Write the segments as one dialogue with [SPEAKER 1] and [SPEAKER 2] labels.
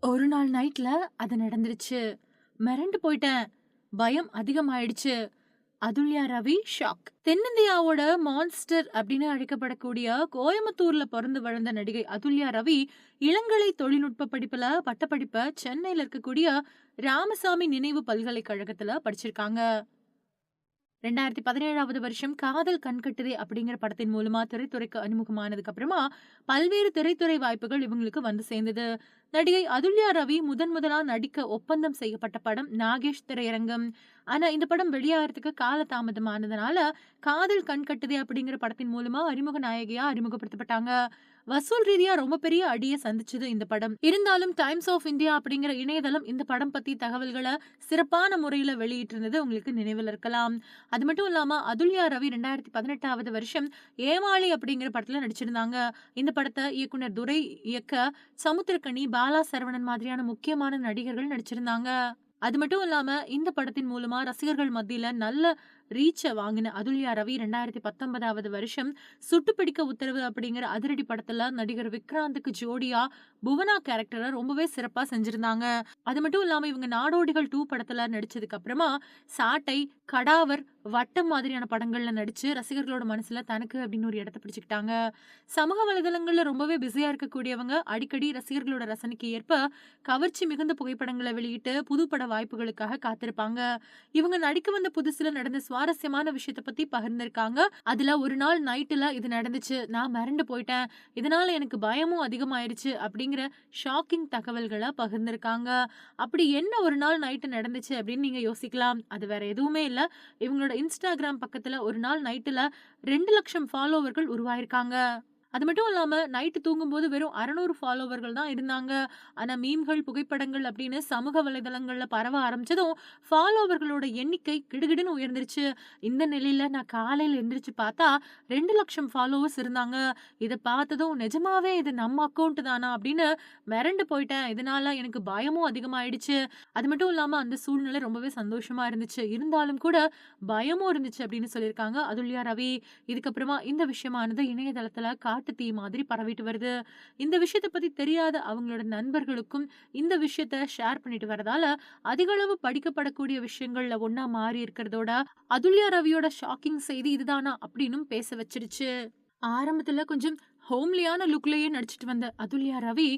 [SPEAKER 1] ஒரு நாள் நைட்ல அது நடந்துருச்சு. மிரண்டு போயிட்டேன். பயம் அதிகமாயிடுச்சு. அதுல்யா ரவி ஷாக். தென்னிந்தியாவோட மான்ஸ்டர் அப்படின்னு அழைக்கப்படக்கூடிய கோயம்புத்தூர்ல பொறந்து வளர்ந்த நடிகை அதுல்யா ரவி இளங்கலை தொழில்நுட்ப படிப்புல பட்டப்படிப்ப சென்னையில இருக்கக்கூடிய ராமசாமி நினைவு பல்கலைக்கழகத்துல படிச்சிருக்காங்க. 2017வது வருஷம் காதல் கண்கட்டுதே அப்படிங்கிற படத்தின் மூலமா திரைத்துறைக்கு அறிமுகமானதுக்கு அப்புறமா பல்வேறு திரைத்துறை வாய்ப்புகள் இவங்களுக்கு வந்து சேர்ந்தது. நடிகை அதுல்யா ரவி முதலா நடிக்க ஒப்பந்தம் செய்யப்பட்ட படம் நாகேஷ் திரையரங்கம். ஆனா இந்த படம் வெளியாகிறதுக்கு கால தாமதமானதுனால காதல் கண்கட்டுதே அப்படிங்கிற படத்தின் மூலமா அறிமுக நாயகியா அறிமுகப்படுத்தப்பட்டாங்க. வசூல் ரீதியா ரொம்ப பெரிய அடிய சந்திச்சது இந்த படம். இருந்தாலும் டைம்ஸ் ஆஃப் இந்தியா அப்படிங்கிற இணையதளம் இந்த படம் பத்தி தகவல்களை சிறப்பான முறையில வெளியிட்டிருந்தது உங்களுக்கு நினைவில் இருக்கலாம். அது மட்டும் இல்லாம அதுல்யா ரவி 2018வது வருஷம் ஏமாளி அப்படிங்கிற படத்துல நடிச்சிருந்தாங்க. இந்த படத்தை இயக்குனர் துரை இயக்க சமுத்திரக்கனி, பாலா சரவணன் மாதிரியான முக்கியமான நடிகர்கள் நடிச்சிருந்தாங்க. அது மட்டும் இல்லாம இந்த படத்தின் மூலமா ரசிகர்கள் மத்தியில நல்ல ரீச்ச வாங்கின அதுல்யா ரவி 2019வது வருஷம் சுட்டுப்பிடிக்க உத்தரவு அப்படிங்கிற அதிரடி படத்துல நடிகர் விக்ராந்துக்கு ஜோடியா புவனா கேரக்டரை ரொம்பவே சிறப்பா செஞ்சிருந்தாங்க. அது மட்டும் இல்லாம இவங்க நாடோடிகள் 2 படத்துல நடிச்சதுக்கு அப்புறமா சாட்டை, கடாவர், வட்டம் மாதிரியான படங்கள்ல நடிச்சு ரசிகர்களோட மனசுல தனக்கு அப்படின்னு ஒரு இடத்த பிடிச்சுக்கிட்டாங்க. சமூக வலைதளங்கள்ல ரொம்பவே பிஸியா இருக்கக்கூடியவங்க அடிக்கடி ரசிகர்களோட ரசனைக்கு ஏற்ப கவர்ச்சி மிகுந்த புகைப்படங்களை வெளியிட்டு புதுப்பட வாய்ப்புகளுக்காக காத்திருப்பாங்க. இவங்க நடிக்க வந்த புதுசுல நடந்த சுவாரஸ்யமான விஷயத்த பத்தி பகிர்ந்திருக்காங்க. அதுல ஒரு நாள் நைட்டுல இது நடந்துச்சு. நான் மிரண்டு போயிட்டேன். இதனால எனக்கு பயமும் அதிகமாயிருச்சு அப்படிங்கிற ஷாக்கிங் தகவல்கள பகிர்ந்திருக்காங்க. அப்படி என்ன ஒரு நாள் நைட்டு நடந்துச்சு அப்படின்னு நீங்க யோசிக்கலாம். அது வேற எதுவுமே இல்ல. இவங்களோட Instagram பக்கத்துல ஒரு நாள் நைட்டுல 2,00,000 ஃபாலோவர்கள் உருவாயிருக்காங்க. அது மட்டும் இல்லாம நைட்டு தூங்கும்போது வெறும் 600 ஃபாலோவர்கள் தான் இருந்தாங்க. ஆனா மீம்கள், புகைப்படங்கள் அப்படின்னு சமூக வலைதளங்கள்ல பரவ ஆரம்பிச்சதும் ஃபாலோவர்களோட எண்ணிக்கை கிடுகிடுன்னு உயர்ந்துருச்சு. இந்த நிலையில நான் காலையில எந்திரிச்சு பார்த்தா 2,00,000 ஃபாலோவர்ஸ் இருந்தாங்க. இத பார்த்ததும் நிஜமாவே இது நம்ம அக்கவுண்ட் தானா அப்படின்னு மிரண்டு போயிட்டேன். இதனால எனக்கு பயமும் அதிகமாயிடுச்சு. அது மட்டும் இல்லாம அந்த சூழ்நிலை ரொம்பவே சந்தோஷமா இருந்துச்சு. இருந்தாலும் கூட பயமும் இருந்துச்சு அப்படின்னு சொல்லியிருக்காங்க அதுல்யா ரவி. இதுக்கப்புறமா இந்த விஷயமானது இணையதளத்துல காட்டு தீ மாதிரி பரவிட்டு வருது. இந்த விஷயத்த பத்தி தெரியாத அவங்களோட நண்பர்களுக்கும் இந்த விஷயத்த ஷேர் பண்ணிட்டு வரதால அதிக அளவு படிக்கப்படக்கூடிய விஷயங்கள்ல ஒண்ணா மாறி இருக்கிறதோட அதுல்யா ரவியோட ஷாக்கிங் செய்தி இதுதானா அப்படின்னும் பேச வச்சிருச்சு. ஆரம்பத்துல கொஞ்சம் ஹோம்லியான லுக்லயே நடிச்சிட்டு வந்த அதுல்யா ரவி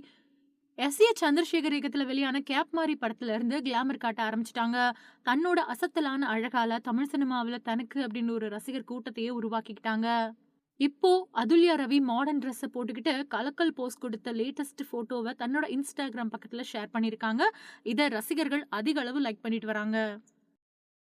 [SPEAKER 1] எஸ். ஏ. சந்திரசேகர் இயக்கத்துல வெளியான கேப் மாரி படத்துல இருந்து கிளாமர் காட்ட ஆரம்பிச்சுட்டாங்க. தன்னோட அசத்தலான அழகால தமிழ் சினிமாவுல தனக்கு அப்படின்னு ஒரு ரசிகர் கூட்டத்தையே உருவாக்கிக்கிட்டாங்க. இப்போ அதுல்யா ரவி மாடர்ன் ட்ரெஸ்ஸ போட்டுக்கிட்டு கலக்கல் போஸ் கொடுத்த லேட்டஸ்ட் போட்டோவ தன்னோட Instagram பக்கத்துல ஷேர் பண்ணியிருக்காங்க. இத ரசிகர்கள் அதிக அளவு லைக் பண்ணிட்டு வராங்க.